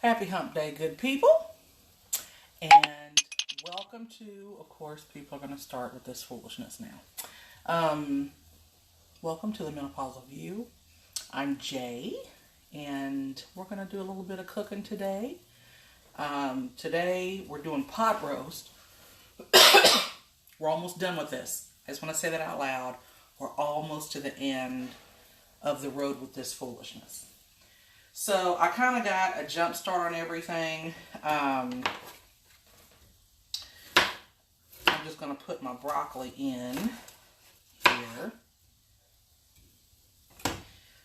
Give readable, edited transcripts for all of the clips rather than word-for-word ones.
Happy hump day, good people. And welcome to, of course, people are going to start with this foolishness now. Welcome to the Menopausal View. I'm Jay, and we're going to do a little bit of cooking today. Today, we're doing pot roast. We're almost done with this. I just want to say that out loud. We're almost to the end of the road with this foolishness. So I kind of got a jump start on everything. I'm just going to put my broccoli in here.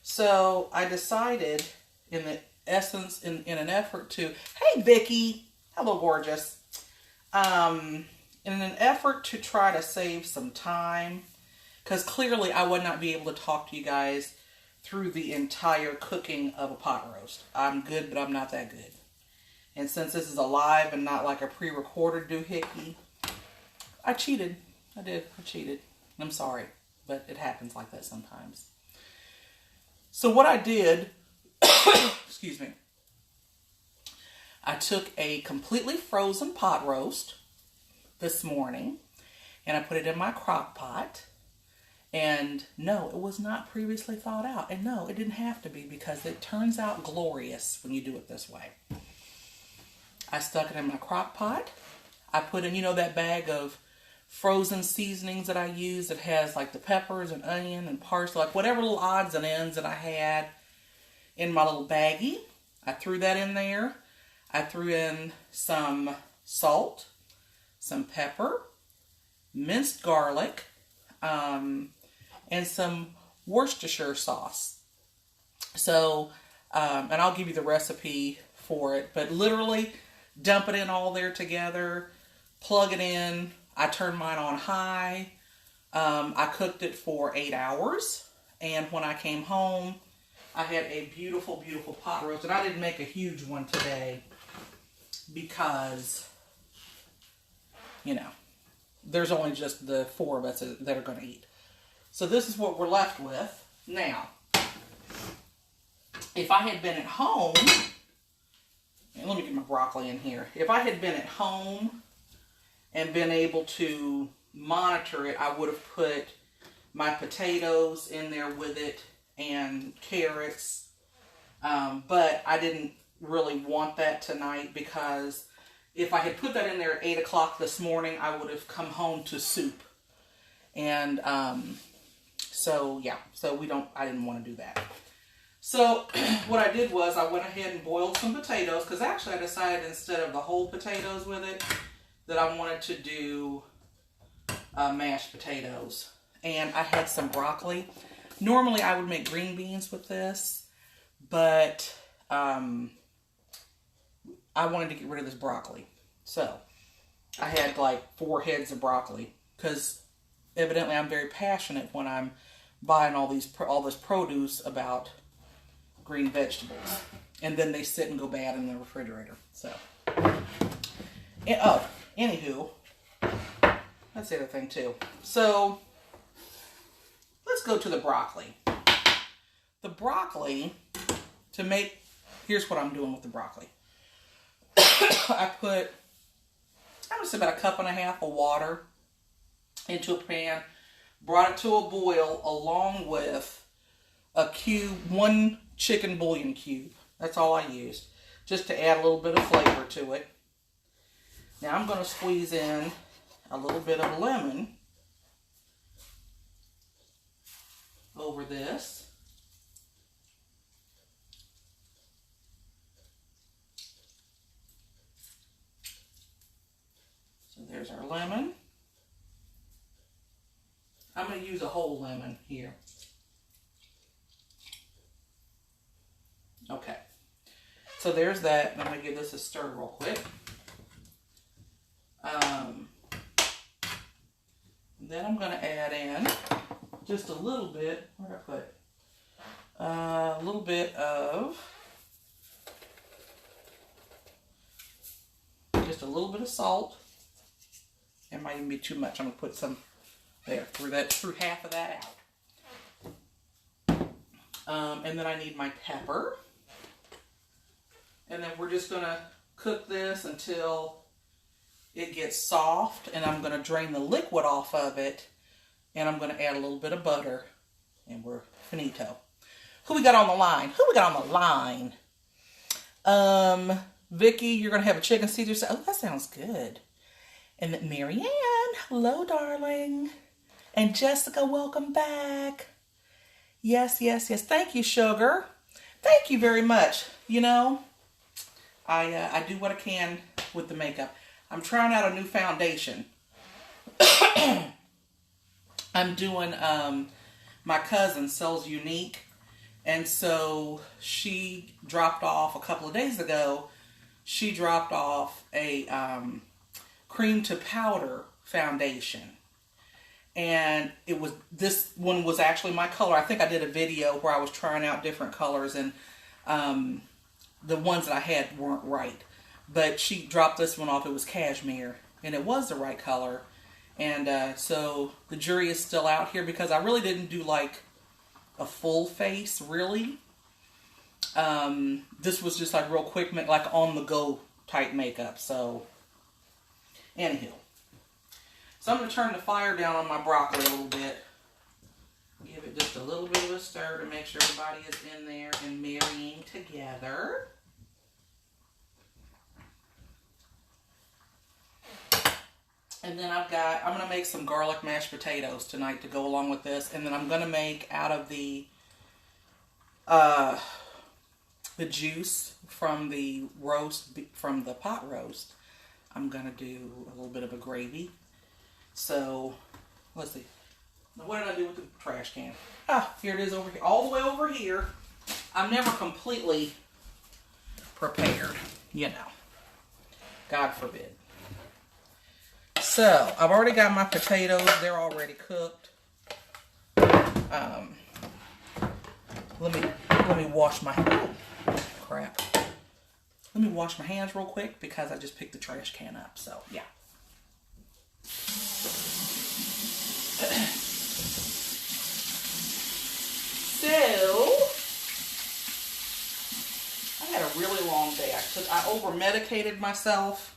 So I decided in the essence, in an effort to, hey Vicky, hello gorgeous. In an effort to try to save some time, because clearly I would not be able to talk to you guys through the entire cooking of a pot roast. I'm good, but I'm not that good. And since this is a live and not like a pre-recorded doohickey, I cheated. I cheated. I'm sorry, but it happens like that sometimes. So what I did, excuse me, I took a completely frozen pot roast this morning and I put it in my crock pot. And no, it was not previously thawed out. And no, it didn't have to be because it turns out glorious when you do it this way. I stuck it in my crock pot. I put in, that bag of frozen seasonings that I use that has like the peppers and onion and parsley, like whatever little odds and ends that I had in my little baggie. I threw that in there. I threw in some salt, some pepper, minced garlic, and some Worcestershire sauce. So, and I'll give you the recipe for it, but literally dump it in all there together, plug it in. I turned mine on high. I cooked it for 8 hours. And when I came home, I had a beautiful, beautiful pot roast. And I didn't make a huge one today because, there's only just the 4 of us that are going to eat. So this is what we're left with. Now, if I had been at home, and let me get my broccoli in here. If I had been at home and been able to monitor it, I would have put my potatoes in there with it and carrots. But I didn't really want that tonight because if I had put that in there at 8 o'clock this morning, I would have come home to soup. And so I didn't want to do that. So what I did was I went ahead and boiled some potatoes, because actually I decided instead of the whole potatoes with it, that I wanted to do mashed potatoes. And I had some broccoli. Normally I would make green beans with this, but I wanted to get rid of this broccoli. So I had like 4 heads of broccoli, because evidently I'm very passionate when I'm buying all this produce about green vegetables. And then they sit and go bad in the refrigerator. So, anywho, that's the other thing too. So, let's go to the broccoli. The broccoli, here's what I'm doing with the broccoli. I'm going to say about 1.5 cups of water into a pan, brought it to a boil along with 1 chicken bouillon cube. That's all I used, just to add a little bit of flavor to it. Now I'm going to squeeze in a little bit of lemon over this. So there's our lemon. I'm going to use a whole lemon here. Okay. So there's that. I'm going to give this a stir real quick. Then I'm going to add in just a little bit. Where did I put it? A little bit of salt. It might even be too much. I'm going to put some there, threw half of that out. And then I need my pepper. And then we're just going to cook this until it gets soft, and I'm going to drain the liquid off of it, and I'm going to add a little bit of butter, and we're finito. Who we got on the line? Who we got on the line? Vicky, you're going to have a chicken Caesar. Oh, that sounds good. And then Marianne, hello, darling. And Jessica, welcome back. Yes, yes, yes. Thank you, sugar. Thank you very much. You know, I do what I can with the makeup. I'm trying out a new foundation. I'm doing, my cousin sells Unique. And so she dropped off a couple of days ago. She dropped off a cream to powder foundation. And this one was actually my color. I think I did a video where I was trying out different colors, and the ones that I had weren't right. But she dropped this one off. It was cashmere, and it was the right color. And so the jury is still out here because I really didn't do like a full face, really. This was just like real quick, like on the go type makeup. So, anywho. So I'm going to turn the fire down on my broccoli a little bit. Give it just a little bit of a stir to make sure everybody is in there and marrying together. And then I'm going to make some garlic mashed potatoes tonight to go along with this. And then I'm going to make out of the juice from the roast, from the pot roast, I'm going to do a little bit of a gravy. So, let's see. Now, what did I do with the trash can? Ah, here it is over here. All the way over here. I'm never completely prepared, you know. God forbid. So, I've already got my potatoes. They're already cooked. Let me wash my... Oh, crap. Let me wash my hands real quick because I just picked the trash can up. So, yeah. So, I had a really long day. I over-medicated myself.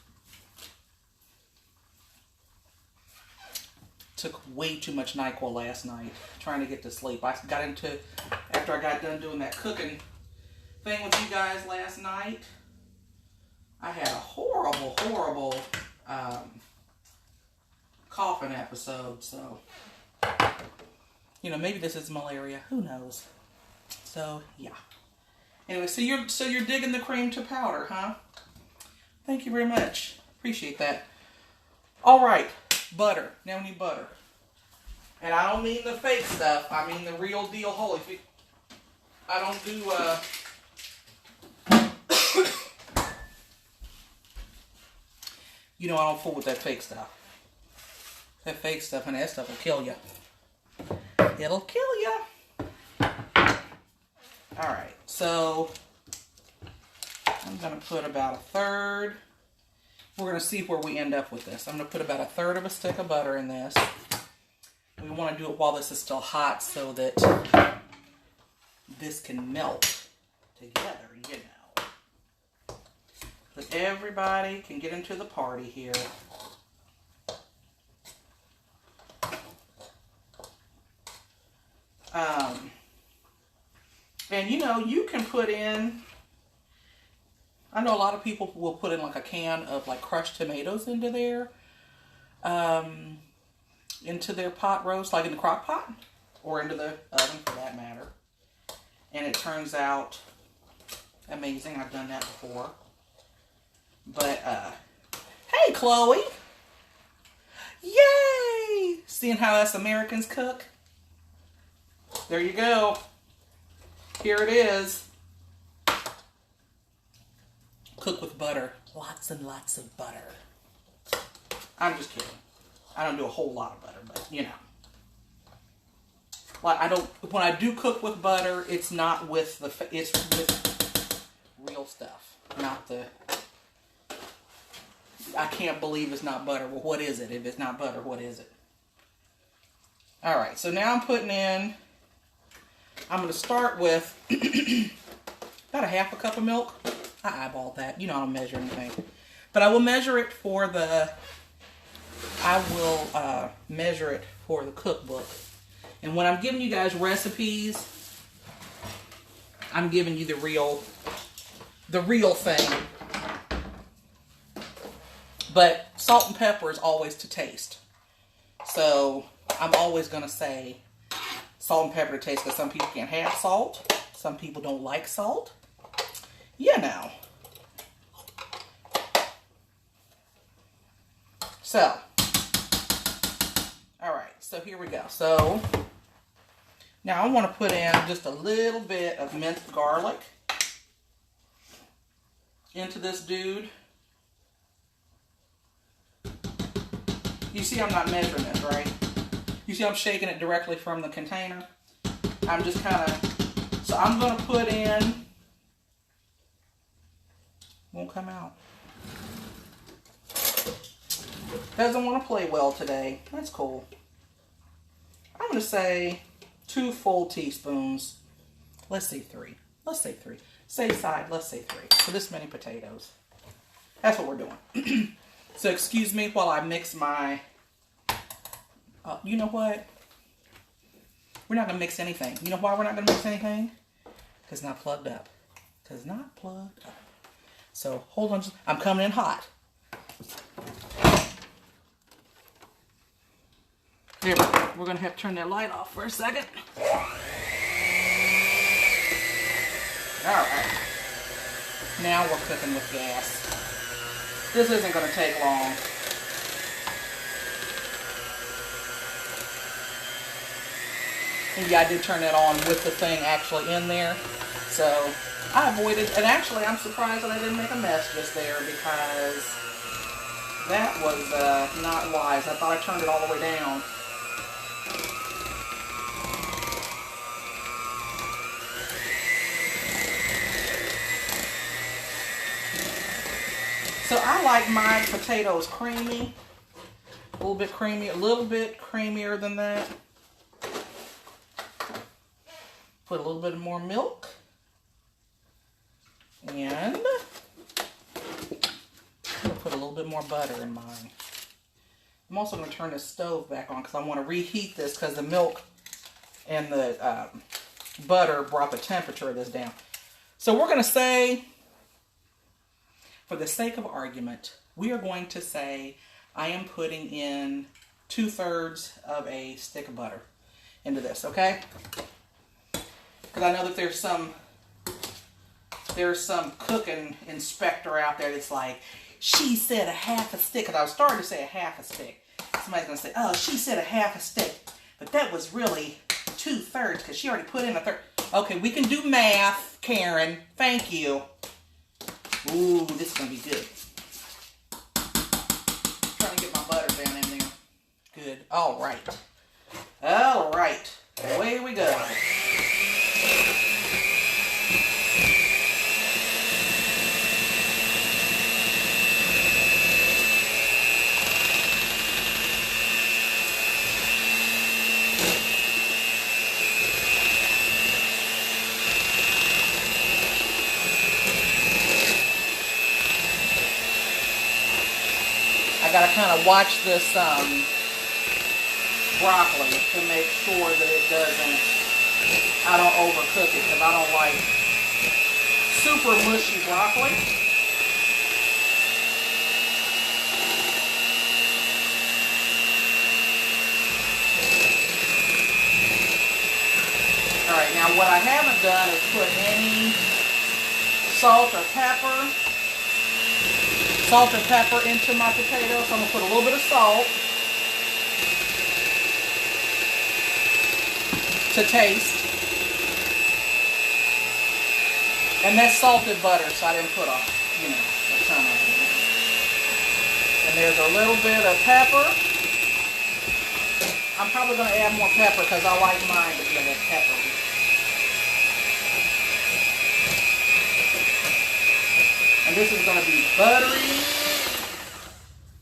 Took way too much NyQuil last night trying to get to sleep. After I got done doing that cooking thing with you guys last night, I had a horrible, horrible coughing episode. So, you know, maybe this is malaria. Who knows? So, yeah. Anyway, so you're digging the cream to powder, huh? Thank you very much. Appreciate that. All right. Butter. Now we need butter. And I don't mean the fake stuff. I mean the real deal Holyfield. I don't do, you know, I don't fool with that fake stuff. That fake stuff and that stuff will kill you. It'll kill you. Alright, so I'm going to put about a third. We're going to see where we end up with this. I'm going to put about a third of a stick of butter in this. We want to do it while this is still hot so that this can melt together, you know. But everybody can get into the party here. And you know, you can put in, I know a lot of people will put in like a can of like crushed tomatoes into their pot roast, like in the crock pot, or into the oven for that matter. And it turns out amazing. I've done that before. But, hey Chloe! Yay! Seeing how us Americans cook? There you go. Here it is. Cook with butter. Lots and lots of butter. I'm just kidding. I don't do a whole lot of butter, but you know. Like when I do cook with butter, it's not with it's with real stuff. Not the, I can't believe it's not butter. Well, what is it? If it's not butter, what is it? Alright, so now I'm putting in, I'm going to start with about a half a cup of milk. I eyeballed that. You know I don't measure anything. But I will measure it for the, measure it for the cookbook. And when I'm giving you guys recipes, I'm giving you the real thing. But salt and pepper is always to taste. So I'm always going to say salt and pepper to taste, because some people can't have salt. Some people don't like salt. You know. So, all right, so here we go. So now I want to put in just a little bit of minced garlic into this dude. You see I'm not measuring this, right? You see I'm shaking it directly from the container. I'm just kind of, so I'm going to put in, won't come out. Doesn't want to play well today. That's cool. I'm going to say 2 full teaspoons. Let's say 3. Let's say 3. Safe side, let's say 3. For this many potatoes. That's what we're doing. So excuse me while I mix my, you know what? We're not going to mix anything. You know why we're not going to mix anything? Because it's not plugged up. Because it's not plugged up. So hold on. I'm coming in hot. There we go. We're going to have to turn that light off for a second. Alright. Now we're cooking with gas. This isn't going to take long. And yeah, I did turn that on with the thing actually in there. So I avoided, and actually I'm surprised that I didn't make a mess just there, because that was not wise. I thought I turned it all the way down. So I like my potatoes creamy, a little bit creamy, a little bit creamier than that. Put a little bit more milk. And I'm going to put a little bit more butter in mine. I'm also going to turn the stove back on because I want to reheat this, because the milk and the butter brought the temperature of this down. So we're going to say, for the sake of argument, we are going to say I am putting in 2/3 of a stick of butter into this, okay? Because I know that there's some cooking inspector out there that's like, she said a half a stick. Because I was starting to say a half a stick. Somebody's going to say, oh, she said a half a stick. But that was really 2/3 because she already put in a third. Okay, we can do math, Karen. Thank you. Ooh, this is going to be good. Trying to get my butter down in there. Good. All right. All right. Away we go. I gotta kind of watch this broccoli to make sure that it doesn't, I don't overcook it, because I don't like super mushy broccoli. Alright, now what I haven't done is put any salt or pepper into my potatoes. So I'm going to put a little bit of salt to taste. And that's salted butter, so I didn't put a ton of it. And there's a little bit of pepper. I'm probably going to add more pepper because I like mine to be a little peppery. And this is going to be buttery.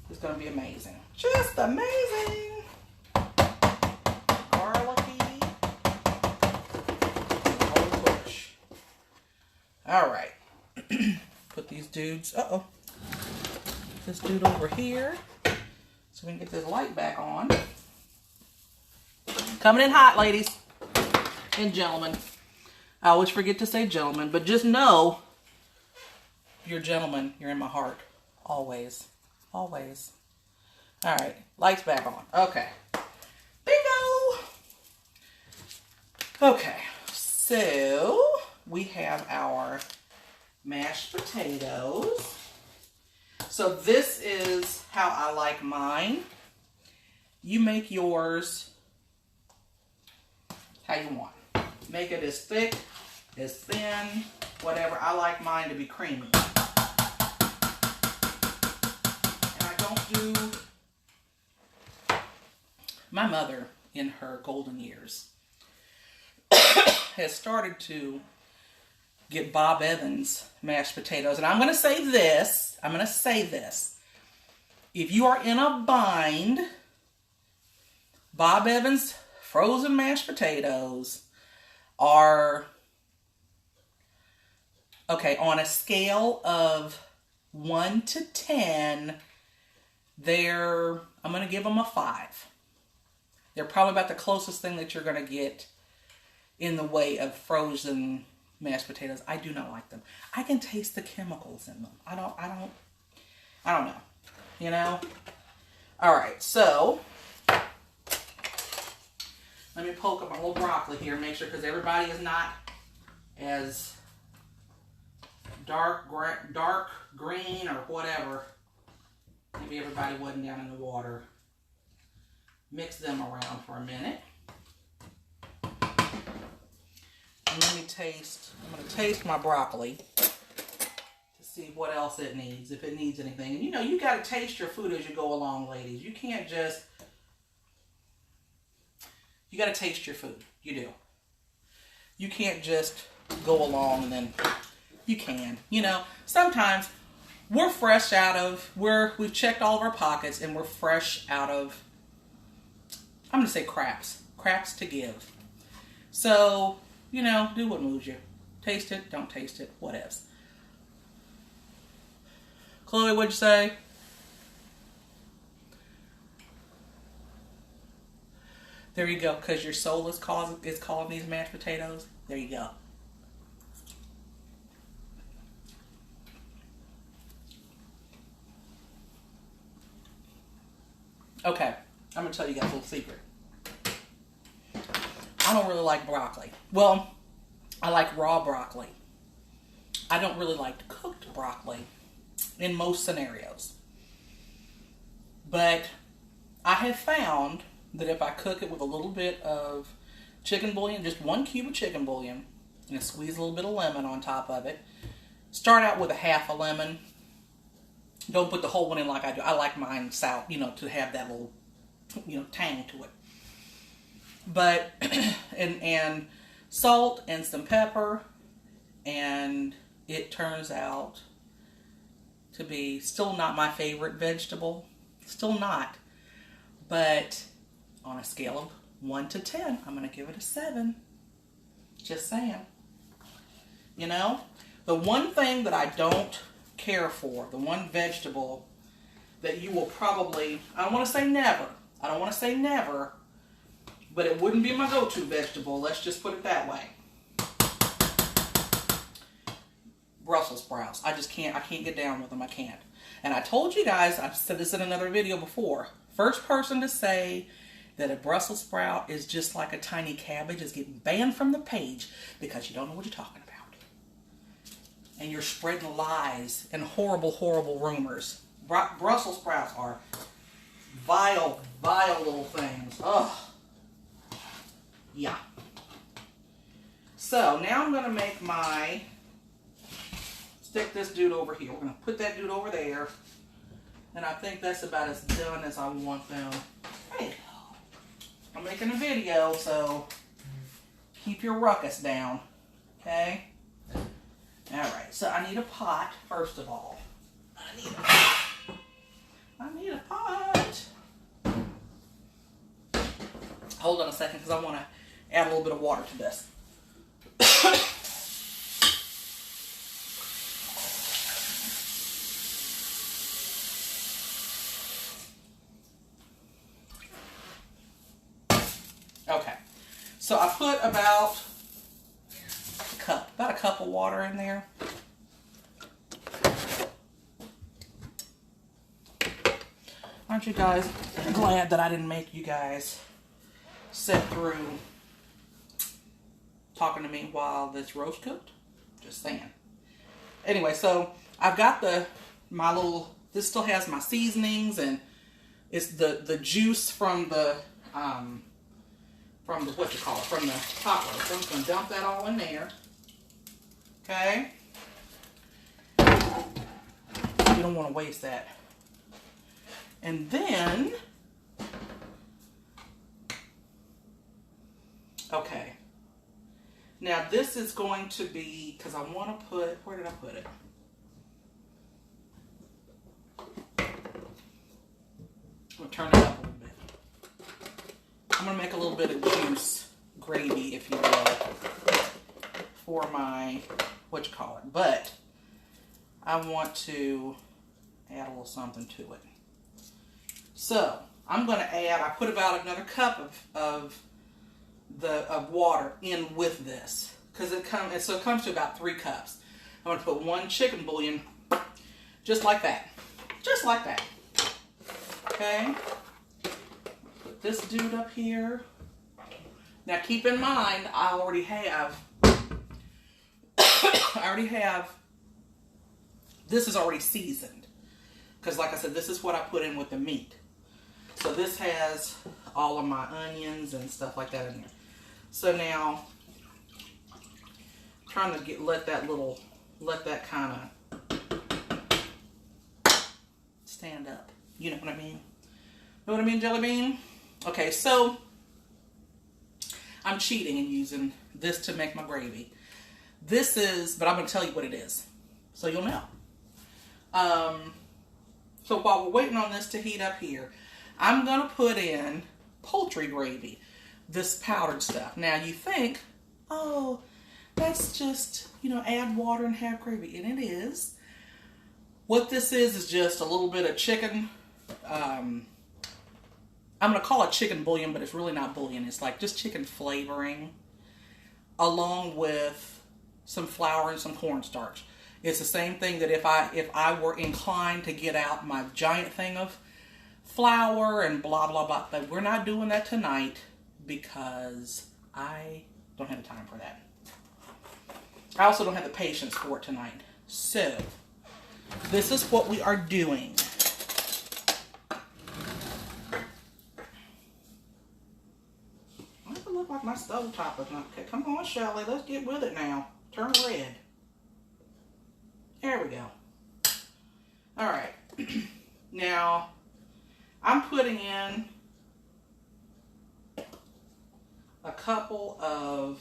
It's going to be amazing. Just amazing. Garlicky. Whole push. All right. put these dudes, this dude over here so we can get this light back on. Coming in hot, ladies and gentlemen. I always forget to say gentlemen, but just know you're gentlemen. You're in my heart. Always. Always. All right. Lights back on. Okay. Bingo! Okay. So, we have our mashed potatoes. So, this is how I like mine. You make yours how you want. Make it as thick, as thin, whatever. I like mine to be creamy. And I don't do... My mother, in her golden years, has started to get Bob Evans mashed potatoes. And I'm going to say this. If you are in a bind, Bob Evans frozen mashed potatoes are, okay, on a scale of 1 to 10, I'm going to give them a 5. They're probably about the closest thing that you're going to get in the way of frozen mashed potatoes. I do not like them. I can taste the chemicals in them. I don't know. You know? All right, so let me poke up my little broccoli here, make sure, because everybody is not as dark green or whatever. Maybe everybody wasn't down in the water. Mix them around for a minute. And let me taste. I'm going to taste my broccoli to see what else it needs, if it needs anything. And you know, you got to taste your food as you go along, ladies. You can't just... You got to taste your food. You do. You can't just go along and then... You can. You know, sometimes we're fresh out of... We've checked all of our pockets and we're fresh out of... I'm going to say craps. Craps to give. So, you know, do what moves you. Taste it, don't taste it, whatevs. Chloe, what'd you say? There you go, because your soul is calling these mashed potatoes. There you go. Okay, I'm going to tell you guys a little secret. I don't really like broccoli. Well, I like raw broccoli. I don't really like cooked broccoli in most scenarios. But I have found that if I cook it with a little bit of chicken bouillon, just 1 cube of chicken bouillon, and squeeze a little bit of lemon on top of it. Start out with a half a lemon. Don't put the whole one in like I do. I like mine sour, you know, to have that little, you know, tang to it. But, and salt and some pepper, and it turns out to be still not my favorite vegetable. Still not. But on a scale of 1 to 10, I'm going to give it a 7. Just saying. You know, the one thing that I don't care for, the one vegetable that you will probably, I don't want to say never, but it wouldn't be my go-to vegetable, let's just put it that way. Brussels sprouts. I can't get down with them, I can't. And I told you guys, I've said this in another video before, first person to say that a Brussels sprout is just like a tiny cabbage is getting banned from the page because you don't know what you're talking about. And you're spreading lies and horrible, horrible rumors. Brussels sprouts are vile, vile little things. Ugh. Yeah. So now I'm going to make stick this dude over here. We're going to put that dude over there. And I think that's about as done as I want them. Hey, I'm making a video, so keep your ruckus down. Okay? Alright, so I need a pot, first of all. I need a pot. Hold on a second, because I want to add a little bit of water to this. So I put about a cup of water in there. Aren't you guys glad that I didn't make you guys sit through talking to me while this roast cooked? Just saying. Anyway, so I've got this still has my seasonings, and it's the juice from the from the pot roast. So I'm just going to dump that all in there. Okay? You don't want to waste that. And then, okay. Now this is going to be, because I want to put, where did I put it? I'm going to turn it up a little bit. I'm going to make a little bit of juice gravy, if you will, for my, but I want to add a little something to it. So I'm going to add, I put about another cup of water in with this, because it comes to about 3 cups. I'm going to put 1 chicken bouillon, just like that. Okay. Put this dude up here. Now keep in mind, I already have, this is already seasoned. Because like I said, this is what I put in with the meat. So this has all of my onions and stuff like that in there. So now, I'm trying to let that kind of stand up. You know what I mean? Know what I mean, Jelly Bean? Okay, so I'm cheating and using this to make my gravy. This is, but I'm going to tell you what it is, so you'll know. So while we're waiting on this to heat up here, I'm going to put in poultry gravy, this powdered stuff. Now you think, oh, that's just, add water and have gravy. And it is. What this is just a little bit of chicken. I'm going to call it chicken bouillon, but it's really not bouillon. It's like just chicken flavoring, along with some flour and some cornstarch. It's the same thing that if I were inclined to get out my giant thing of flour and blah, blah, blah. But we're not doing that tonight because I don't have the time for that. I also don't have the patience for it tonight. So, this is what we are doing. Why does it look like my stovetop is not okay? Come on, Shelly. Let's get with it now. Turn red. There we go. All right. Now, I'm putting in a couple of,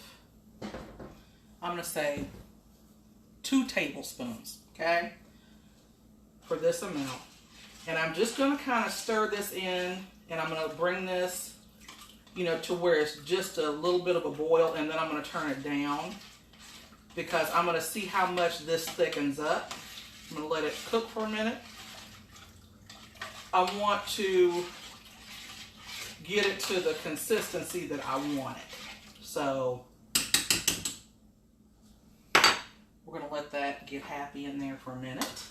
I'm going to say 2 tablespoons, okay, for this amount. And I'm just going to kind of stir this in, and I'm going to bring this, to where it's just a little bit of a boil, and then I'm going to turn it down because I'm going to see how much this thickens up. I'm going to let it cook for a minute. I want to get it to the consistency that I want it. So we're going to let that get happy in there for a minute.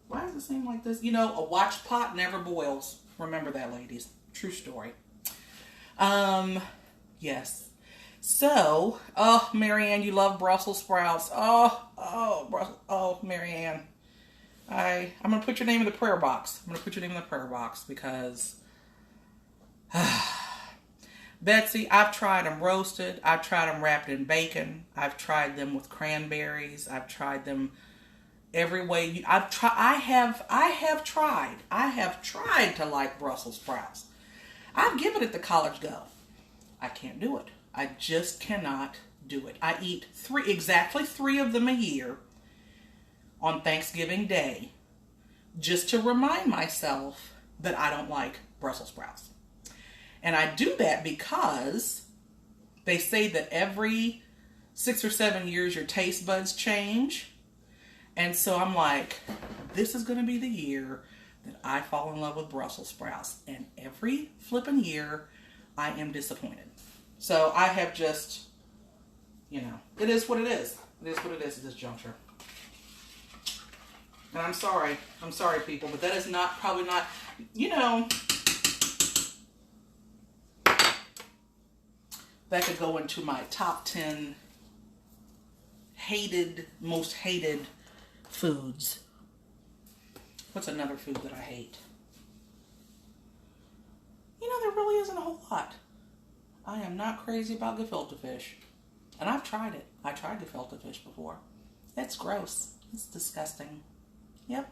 Why does it seem like this? A watch pot never boils. Remember that, ladies. True story. Yes. So, Marianne, you love Brussels sprouts. Marianne. I'm going to put your name in the prayer box. Because Betsy, I've tried them roasted. I've tried them wrapped in bacon. I've tried them with cranberries. I've tried them every way. I have tried to like Brussels sprouts. I've given it the college go. I can't do it. I just cannot do it. I eat exactly three of them a year on Thanksgiving Day just to remind myself that I don't like Brussels sprouts. And I do that because they say that every 6 or 7 years your taste buds change. And so I'm like, this is going to be the year that I fall in love with Brussels sprouts. And every flipping year, I am disappointed. So I have just, it is what it is. It is what it is at this juncture. And I'm sorry. I'm sorry, people, but that is probably not, that could go into my top 10 most hated foods. What's another food that I hate? There really isn't a whole lot. I am not crazy about gefilte fish. And I've tried it. I tried gefilte fish before. It's gross. It's disgusting. Yep.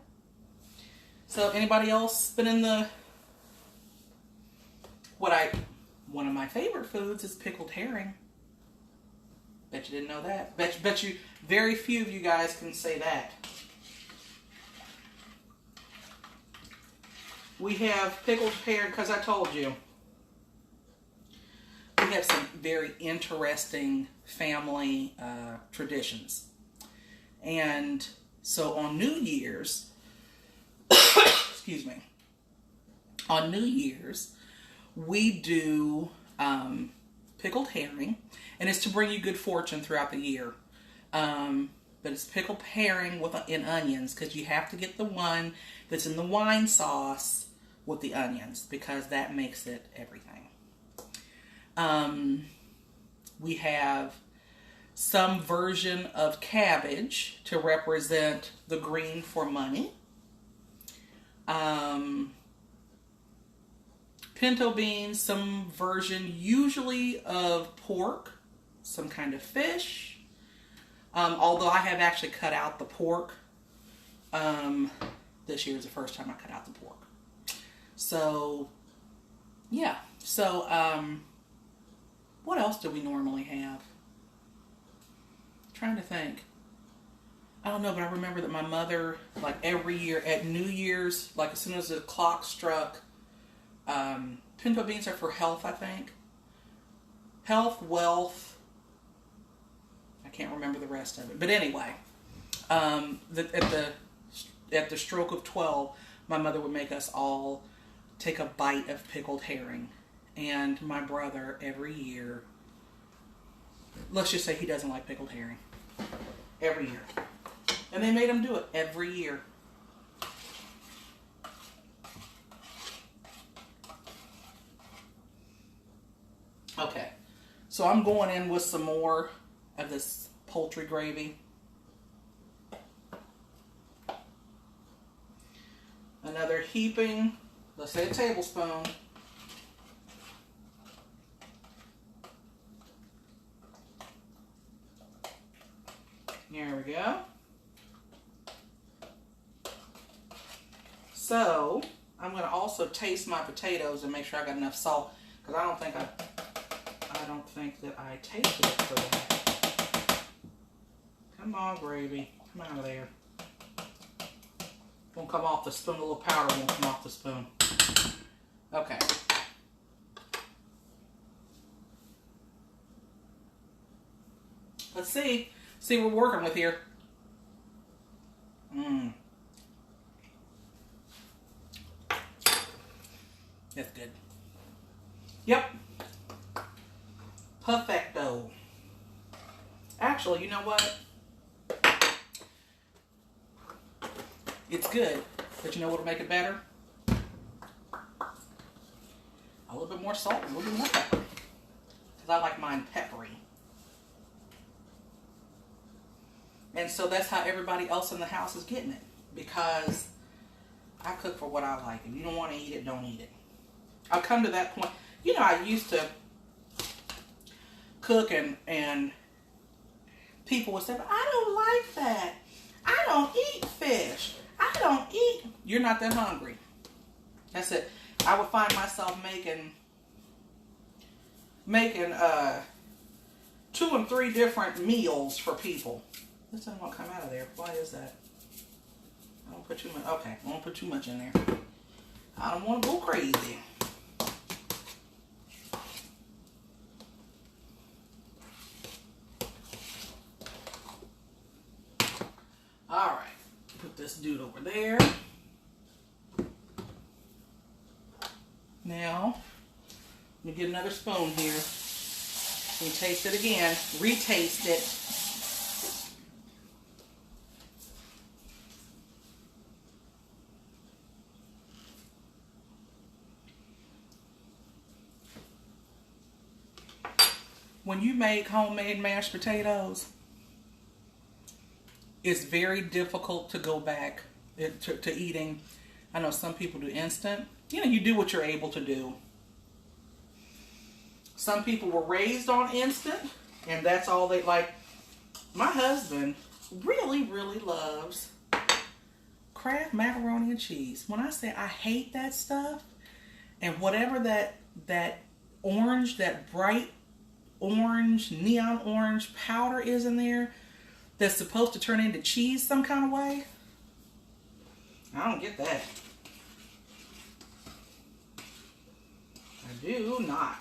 So anybody else been in the... One of my favorite foods is pickled herring. Bet you didn't know that. Bet you very few of you guys can say that. We have pickled herring, because I told you, we have some very interesting family traditions. And so on New Year's, excuse me, on New Year's, we do pickled herring, and it's to bring you good fortune throughout the year. But it's pickled herring in onions, because you have to get the one that's in the wine sauce with the onions, because that makes it everything. We have some version of cabbage to represent the green for money. Pinto beans, some version usually of pork, some kind of fish. Although I have actually cut out the pork. This year is the first time I cut out the pork. So, yeah. So, what else do we normally have? I'm trying to think. I don't know, but I remember that my mother, like every year at New Year's, like as soon as the clock struck, pinto beans are for health, I think. Health, wealth. I can't remember the rest of it. But anyway, at the stroke of 12, my mother would make us all take a bite of pickled herring. And my brother, every year, let's just say he doesn't like pickled herring. Every year. And they made him do it every year. Okay, so I'm going in with some more of this poultry gravy. Another heaping, let's say a tablespoon. There we go. So, I'm going to also taste my potatoes and make sure I got enough salt, because I don't think that I tasted it for that. Come on, gravy. Come out of there. Won't come off the spoon. A little powder won't come off the spoon. Okay. Let's see. See what we're working with here. That's good. Yep. Perfecto. Actually, you know what? It's good, but you know what'll make it better? A little bit more salt, a little bit more pepper. Because I like mine peppery. And so that's how everybody else in the house is getting it. Because I cook for what I like. If you don't want to eat it, don't eat it. I'll come to that point. You know, I used to cook and people would say, I don't like that. I don't eat fish. I don't eat. You're not that hungry. That's it. I would find myself making 2 and 3 different meals for people. This doesn't want to come out of there. Why is that? I don't put too much. Okay, I won't put too much in there. I don't want to go crazy. All right. this dude over there. Now, let me get another spoon here. And taste it again. Retaste it. When you make homemade mashed potatoes, it's very difficult to go back to eating. I know some people do instant. You know, you do what you're able to do. Some people were raised on instant, and that's all they like. My husband really, really loves Kraft macaroni and cheese. When I say I hate that stuff, and whatever that orange, that bright orange, neon orange powder is in there that's supposed to turn into cheese some kind of way, I don't get that. I do not.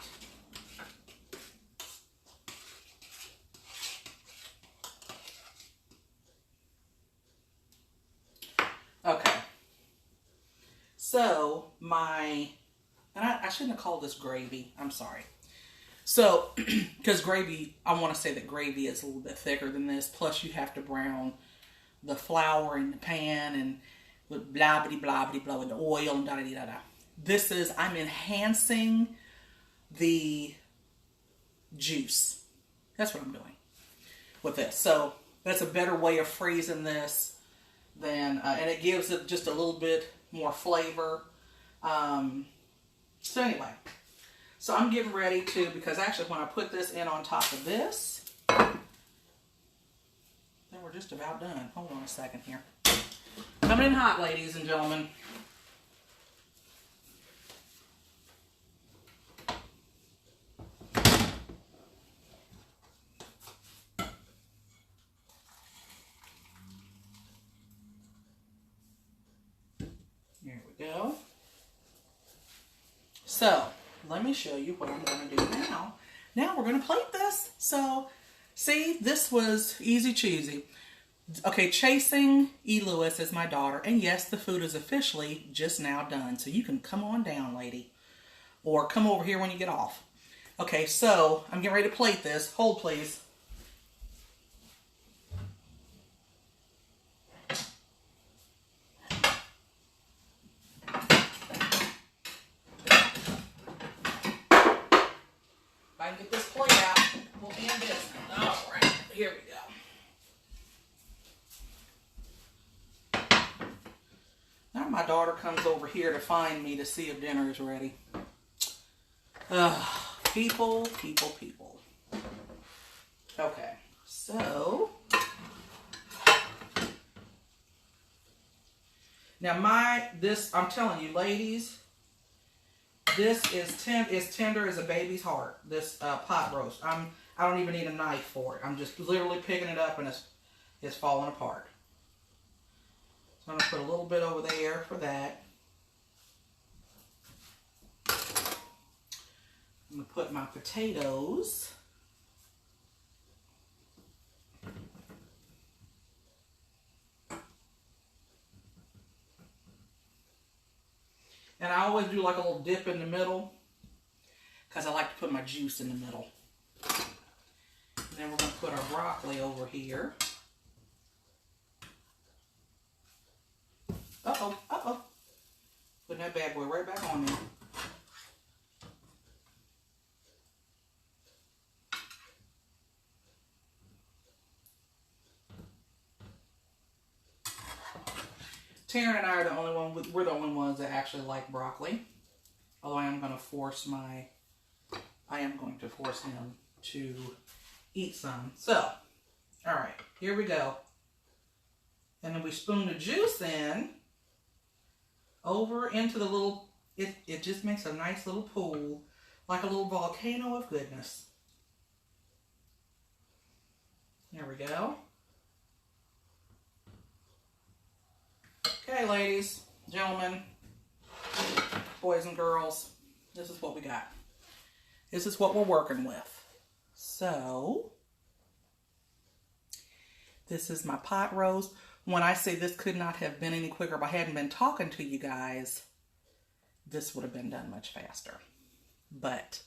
Okay. So and I shouldn't have called this gravy. I'm sorry. So, because gravy, I want to say that gravy is a little bit thicker than this. Plus, you have to brown the flour in the pan and with blah, blah, blah, blah, blah, with the oil and da, da, da, da. This is, I'm enhancing the juice. That's what I'm doing with this. So, that's a better way of freezing this than, and it gives it just a little bit more flavor. So, anyway. So I'm getting ready to, because actually when I put this in on top of this, then we're just about done. Hold on a second here. Coming in hot, ladies and gentlemen. Here we go. So, let me show you what I'm going to do now. Now we're going to plate this. So, see, this was easy cheesy. Okay, Chasing E. Lewis is my daughter. And yes, the food is officially just now done. So you can come on down, lady. Or come over here when you get off. Okay, so I'm getting ready to plate this. Hold, please. Get this plate out, we'll end this. All right, here we go. Now my daughter comes over here to find me to see if dinner is ready. People. Okay, so now I'm telling you, ladies. This is tender as a baby's heart. This pot roast. I don't even need a knife for it. I'm just literally picking it up and it's falling apart. So I'm gonna put a little bit over there for that. I'm gonna put my potatoes. And I always do like a little dip in the middle because I like to put my juice in the middle. And then we're going to put our broccoli over here. Uh-oh. Putting that bad boy right back on there. Taryn and I are the only one. We're the only ones that actually like broccoli. Although I am going to force him to eat some. So, all right, here we go. And then we spoon the juice in over into the little. It just makes a nice little pool, like a little volcano of goodness. There we go. Okay, ladies, gentlemen, boys and girls, this is what we got. This is what we're working with. So, this is my pot roast. when I say this could not have been any quicker if I hadn't been talking to you guys, this would have been done much faster. But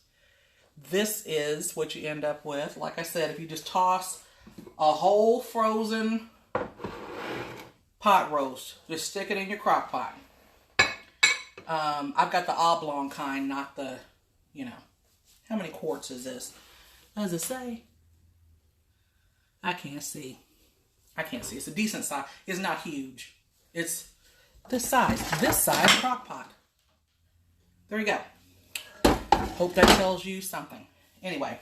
this is what you end up with. Like I said, if you just toss a whole frozen pot roast, just stick it in your crock pot. I've got the oblong kind, not the, how many quarts is this? What does it say? I can't see. It's a decent size. It's not huge. It's this size crock pot. There you go. Hope that tells you something. Anyway,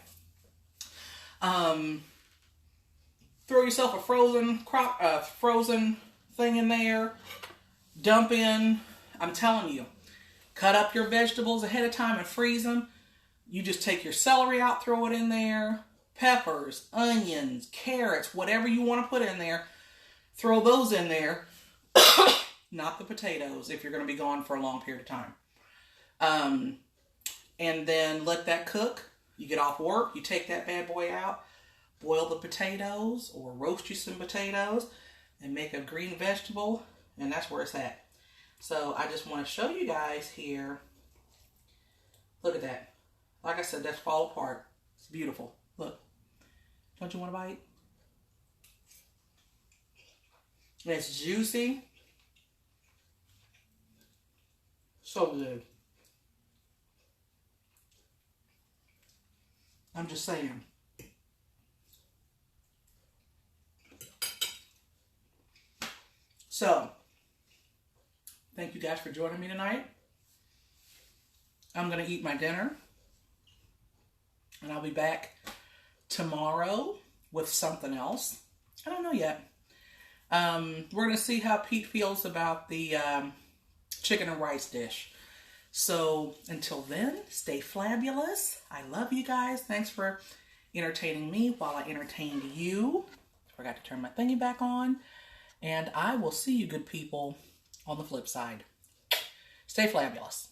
throw yourself a frozen thing in there. Dump in. I'm telling you, cut up your vegetables ahead of time and freeze them. You just take your celery out, throw it in there. Peppers, onions, carrots, whatever you want to put in there, throw those in there. Not the potatoes if you're going to be gone for a long period of time. And then let that cook. You get off work, you take that bad boy out, boil the potatoes or roast you some potatoes and make a green vegetable, and that's where it's at. So I just want to show you guys here. Look at that. Like I said, that's fall apart. It's beautiful. Look. Don't you want a bite? It's juicy. So good. I'm just saying. So, thank you guys for joining me tonight. I'm going to eat my dinner. And I'll be back tomorrow with something else. I don't know yet. We're going to see how Pete feels about the chicken and rice dish. So until then, stay flabulous. I love you guys. Thanks for entertaining me while I entertained you. Forgot to turn my thingy back on. And I will see you good people on the flip side. Stay flabulous.